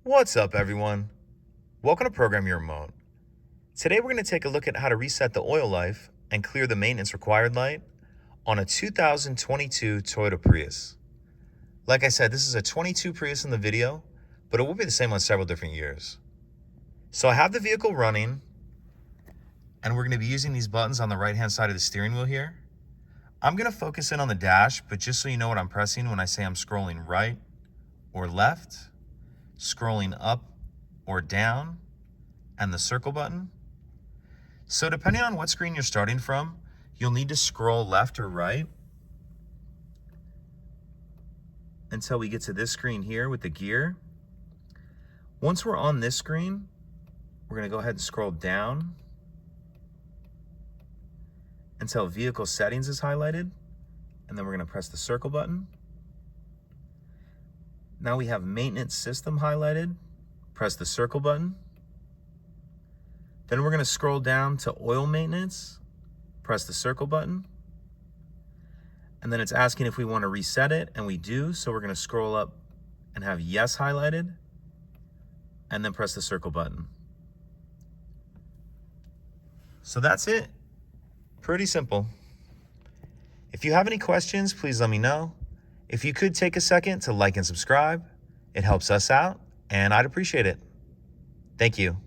What's up, everyone? Welcome to Program Your Remote. Today we're going to take a look at how to reset the oil life and clear the maintenance required light on a 2022 Toyota Prius. Like I said, this is a 22 Prius in the video, but it will be the same on several different years. So I have the vehicle running, and we're going to be using these buttons on the right-hand side of the steering wheel here. I'm going to focus in on the dash, but just so you know what I'm pressing when I say I'm scrolling right or left, scrolling up or down, and the circle button. So depending on what screen you're starting from, you'll need to scroll left or right until we get to this screen here with the gear. Once we're on this screen, we're going to go ahead and scroll down until vehicle settings is highlighted, and then we're going to press the circle button. Now we have maintenance system highlighted. Press the circle button. Then we're going to scroll down to oil maintenance. Press the circle button. And then it's asking if we want to reset it, and we do. So we're going to scroll up and have yes highlighted, and then press the circle button. So that's it. Pretty simple. If you have any questions, please let me know. If you could take a second to like and subscribe, it helps us out, and I'd appreciate it. Thank you.